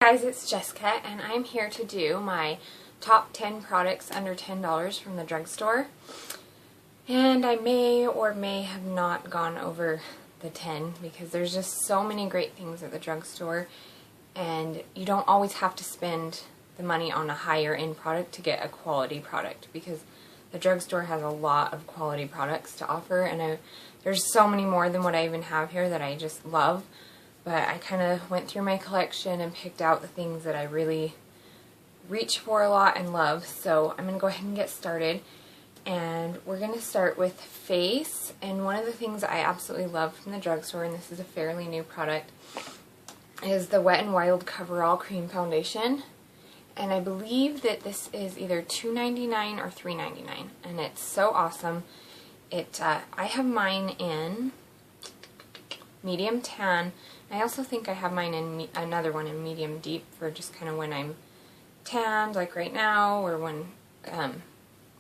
Guys, it's Jessica and I'm here to do my top 10 products under $10 from the drugstore. And I may or may have not gone over the 10 because there's just so many great things at the drugstore, and you don't always have to spend the money on a higher end product to get a quality product, because the drugstore has a lot of quality products to offer, and there's so many more than what I even have here that I just love. But I kind of went through my collection and picked out the things that I really reach for a lot and love. So I'm going to go ahead and get started. And we're going to start with face. And one of the things I absolutely love from the drugstore, and this is a fairly new product, is the Wet n Wild Coverall Cream Foundation. And I believe that this is either $2.99 or $3.99. And it's so awesome. I have mine in medium tan. I also think I have mine in another one in medium deep for just kind of when I'm tanned, like right now, or when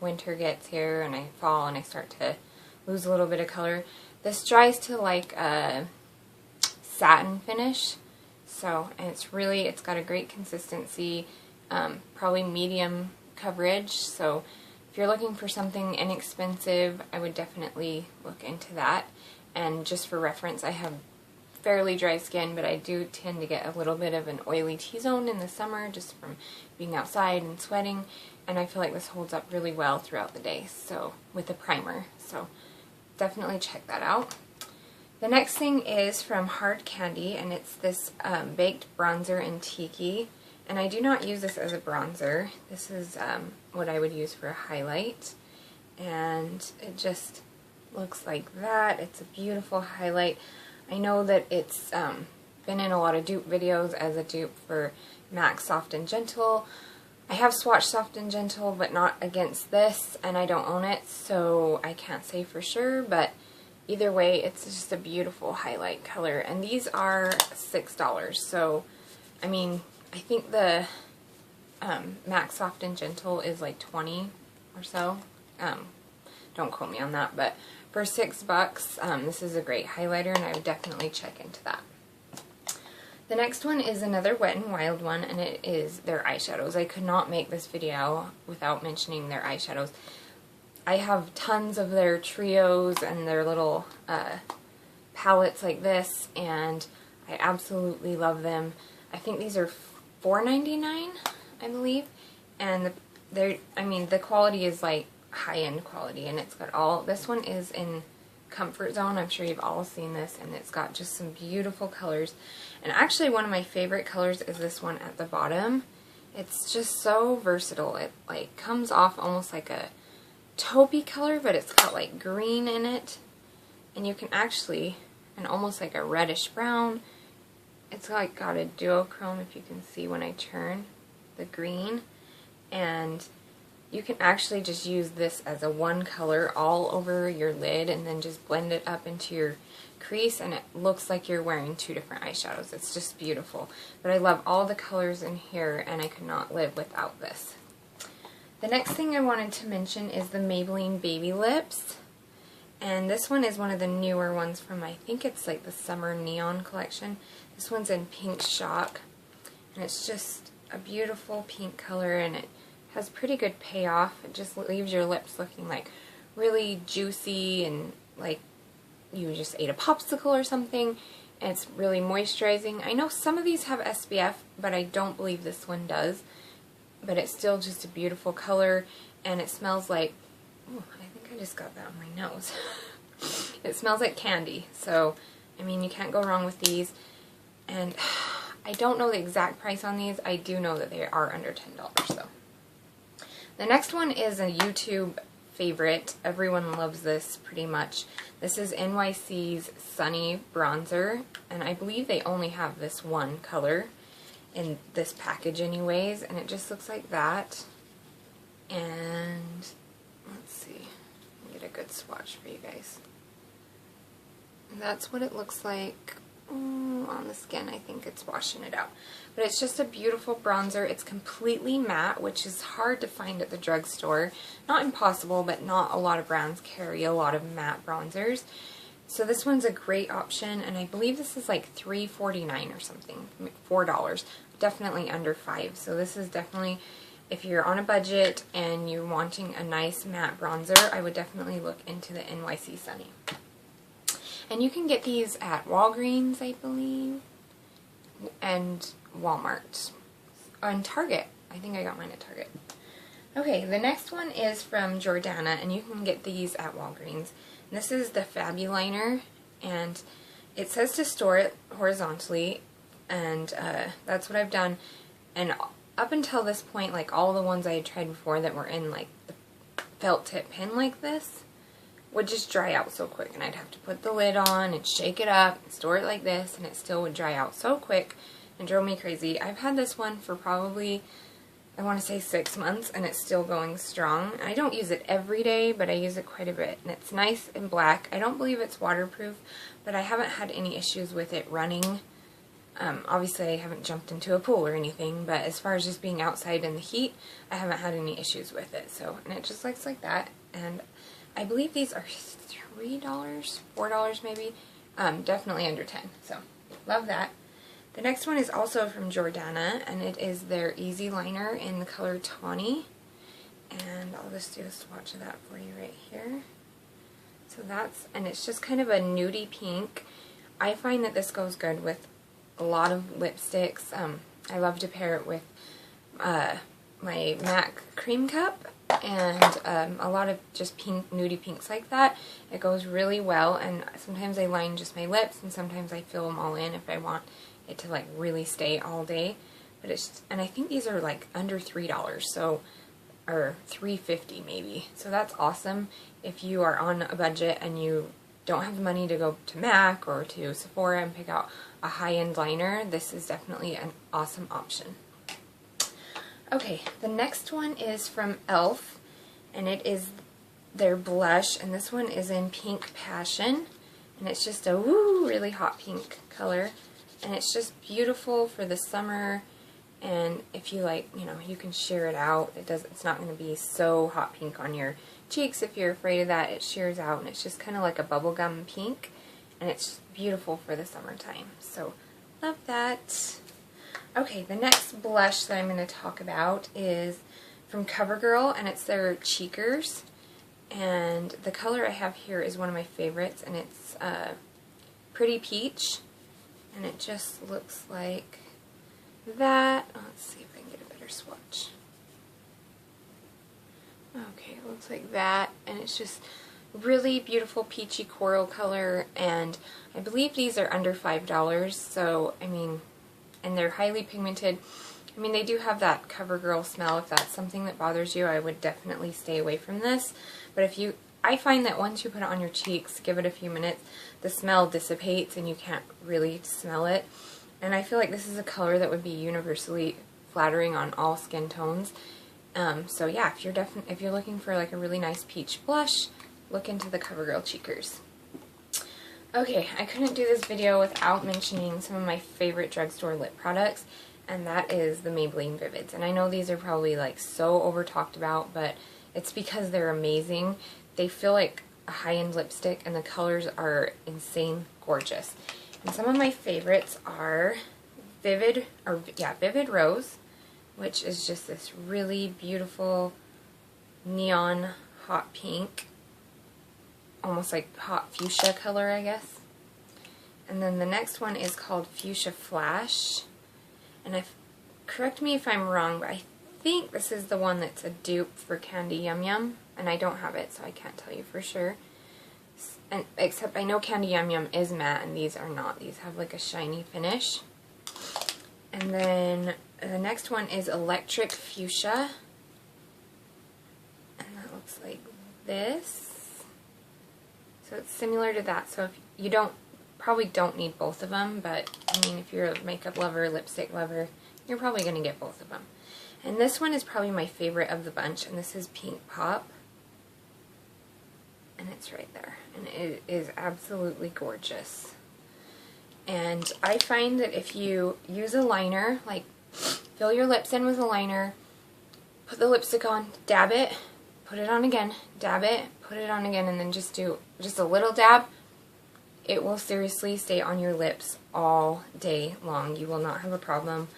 winter gets here and I fall and I start to lose a little bit of color. This dries to like a satin finish, and it's got a great consistency, probably medium coverage. So if you're looking for something inexpensive, I would definitely look into that. And just for reference, I have fairly dry skin, but I do tend to get a little bit of an oily T-zone in the summer just from being outside and sweating, and I feel like this holds up really well throughout the day, so with a primer. So definitely check that out. The next thing is from Hard Candy, and it's this baked bronzer in Tiki, and I do not use this as a bronzer. This is what I would use for a highlight, and it just looks like that. It's a beautiful highlight. I know that it's been in a lot of dupe videos as a dupe for MAC Soft and Gentle. I have swatched Soft and Gentle, but not against this, and I don't own it, so I can't say for sure, but either way, it's just a beautiful highlight color. And these are $6, so I mean, I think the MAC Soft and Gentle is like $20 or so. Don't quote me on that, but for $6, this is a great highlighter, and I would definitely check into that. The next one is another Wet n Wild one, and it is their eyeshadows. I could not make this video without mentioning their eyeshadows. I have tons of their trios and their little palettes like this, and I absolutely love them. I think these are $4.99, I believe, and the quality is like high-end quality, and it's got all, this one is in Comfort Zone. I'm sure you've all seen this, and it's got just some beautiful colors. And actually one of my favorite colors is this one at the bottom. It's just so versatile. It like comes off almost like a taupey color, but it's got like green in it, and you can actually, and almost like a reddish brown. It's like got a duochrome, if you can see when I turn the green, and you can actually just use this as a one color all over your lid and then just blend it up into your crease, and it looks like you're wearing two different eyeshadows. It's just beautiful. But I love all the colors in here, and I could not live without this. The next thing I wanted to mention is the Maybelline Baby Lips. And this one is one of the newer ones from, I think it's like the Summer Neon collection. This one's in Pink Shock, and it's just a beautiful pink color, and it has pretty good payoff. It just leaves your lips looking like really juicy and like you just ate a popsicle or something, and it's really moisturizing. I know some of these have SPF, but I don't believe this one does. But it's still just a beautiful color, and it smells like, oh, I think I just got that on my nose. It smells like candy, so I mean, you can't go wrong with these. And I don't know the exact price on these. I do know that they are under $10 though. The next one is a YouTube favorite. Everyone loves this pretty much. This is NYC's Sunny Bronzer, and I believe they only have this one color in this package anyways, and it just looks like that. And let's see, I'll get a good swatch for you guys. And that's what it looks like on the skin. I think it's washing it out. But it's just a beautiful bronzer. It's completely matte, which is hard to find at the drugstore. Not impossible, but not a lot of brands carry a lot of matte bronzers. So this one's a great option, and I believe this is like $3.49 or something, $4. Definitely under $5. So this is definitely, if you're on a budget and you're wanting a nice matte bronzer, I would definitely look into the NYC Sunny. And you can get these at Walgreens, I believe, and Walmart, and Target. I think I got mine at Target. Okay, the next one is from Jordana, and you can get these at Walgreens. This is the Fabuliner, and it says to store it horizontally, and that's what I've done. And up until this point, like all the ones I had tried before that were in like the felt tip pen like this would just dry out so quick, and I'd have to put the lid on and shake it up and store it like this, and it still would dry out so quick and drove me crazy. I've had this one for probably, I want to say 6 months, and it's still going strong. I don't use it every day, but I use it quite a bit, and it's nice and black. I don't believe it's waterproof, but I haven't had any issues with it running. Obviously I haven't jumped into a pool or anything, but as far as just being outside in the heat, I haven't had any issues with it. So, and it just looks like that, and I believe these are $3, $4 maybe, definitely under 10, so love that. The next one is also from Jordana, and it is their Easy Liner in the color Tawny. And I'll just do a swatch of that for you right here. So that's, and it's just kind of a nudie pink. I find that this goes good with a lot of lipsticks. I love to pair it with my MAC Cream Cup and a lot of just pink, nudie pinks like that. It goes really well, and sometimes I line just my lips, and sometimes I fill them all in if I want it to like really stay all day. But it's, and I think these are like under $3, so, or $3.50 maybe. So that's awesome if you are on a budget and you don't have the money to go to MAC or to Sephora and pick out a high-end liner. This is definitely an awesome option. Okay, the next one is from e.l.f. and it is their blush, and this one is in Pink Passion, and it's just a really hot pink color, and it's just beautiful for the summer. And if you like, you know, you can sheer it out. It's not going to be so hot pink on your cheeks if you're afraid of that. It sheers out, and it's just kind of like a bubblegum pink, and it's beautiful for the summertime. So, love that. Okay, the next blush that I'm going to talk about is from CoverGirl, and it's their Cheekers. And the color I have here is one of my favorites, and it's Pretty Peach. And it just looks like that. Oh, let's see if I can get a better swatch. Okay, it looks like that, and it's just really beautiful peachy coral color, and I believe these are under $5, so, I mean, and they're highly pigmented. I mean, they do have that CoverGirl smell. If that's something that bothers you, I would definitely stay away from this. But if you, I find that once you put it on your cheeks, give it a few minutes, the smell dissipates and you can't really smell it. And I feel like this is a color that would be universally flattering on all skin tones. So yeah, if you're looking for like a really nice peach blush, look into the CoverGirl Cheekers. Okay, I couldn't do this video without mentioning some of my favorite drugstore lip products, and that is the Maybelline Vivids. And I know these are probably like so over talked about, but it's because they're amazing. They feel like a high-end lipstick, and the colors are insane gorgeous. And some of my favorites are Vivid Rose, which is just this really beautiful neon hot pink, almost like hot fuchsia color, I guess. And then the next one is called Fuchsia Flash, and correct me if I'm wrong, but I think this is the one that's a dupe for Candy Yum Yum, and I don't have it, so I can't tell you for sure. And except I know Candy Yum Yum is matte, and these are not. These have like a shiny finish. And then the next one is Electric Fuchsia, and that looks like this. So it's similar to that. So if you probably don't need both of them, but I mean, if you're a makeup lover, lipstick lover, you're probably going to get both of them. And this one is probably my favorite of the bunch, and this is Pink Pop. And it's right there. And it is absolutely gorgeous. And I find that if you use a liner, like fill your lips in with a liner, put the lipstick on, dab it, put it on again, dab it, put it on again, and then just do just a little dab, it will seriously stay on your lips all day long. You will not have a problem,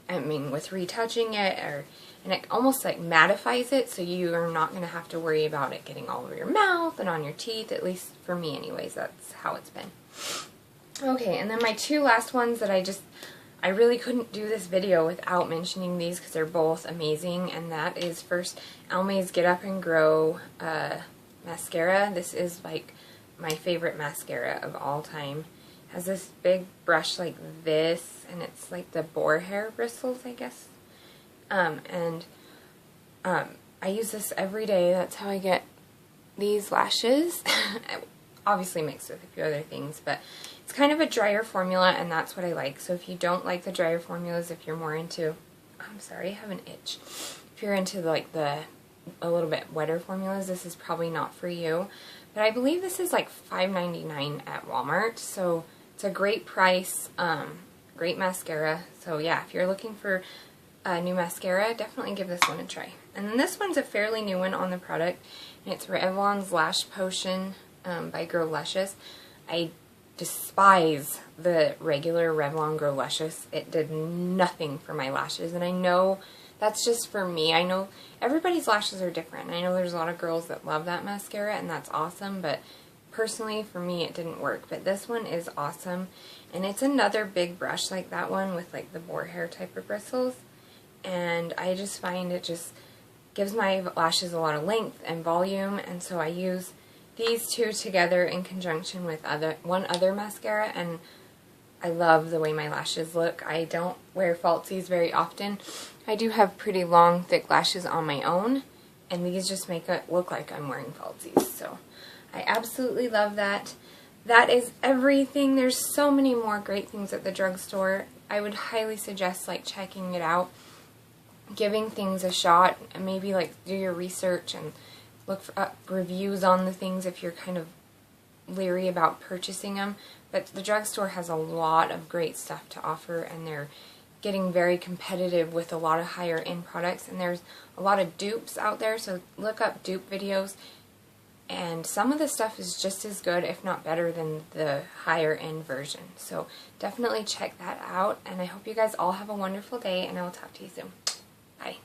I mean, with retouching it, and it almost like mattifies it, so you are not going to have to worry about it getting all over your mouth and on your teeth. At least for me anyways, that's how it's been. Okay, and then my two last ones that I really couldn't do this video without mentioning these because they're both amazing, and that is first Almay's Get Up and Grow mascara. This is like my favorite mascara of all time. It has this big brush like this, and it's like the boar hair bristles, I guess. I use this every day. That's how I get these lashes. Obviously mixed with a few other things, but it's kind of a drier formula, and that's what I like. So if you don't like the drier formulas, if you're more into, I'm sorry, I have an itch. If you're into like a little bit wetter formulas, this is probably not for you. But I believe this is like $5.99 at Walmart, so it's a great price, great mascara. So yeah, if you're looking for a new mascara, definitely give this one a try. And then this one's a fairly new one on the product, and it's Revlon's Lash Potion by Grow Luscious. I despise the regular Revlon Grow Luscious. It did nothing for my lashes, and I know that's just for me. I know everybody's lashes are different. I know there's a lot of girls that love that mascara, and that's awesome, but personally for me it didn't work. But this one is awesome, and it's another big brush like that one with like the boar hair type of bristles, and I just find it just gives my lashes a lot of length and volume, and so I use these two together in conjunction with one other mascara, and I love the way my lashes look. I don't wear falsies very often. I do have pretty long, thick lashes on my own, and these just make it look like I'm wearing falsies. So I absolutely love that. That is everything. There's so many more great things at the drugstore. I would highly suggest like checking it out, giving things a shot, and maybe like do your research and look up reviews on the things if you're kind of leery about purchasing them. But the drugstore has a lot of great stuff to offer, and they're getting very competitive with a lot of higher end products, and there's a lot of dupes out there, so look up dupe videos, and some of the stuff is just as good, if not better, than the higher end version. So definitely check that out, and I hope you guys all have a wonderful day, and I will talk to you soon. Bye.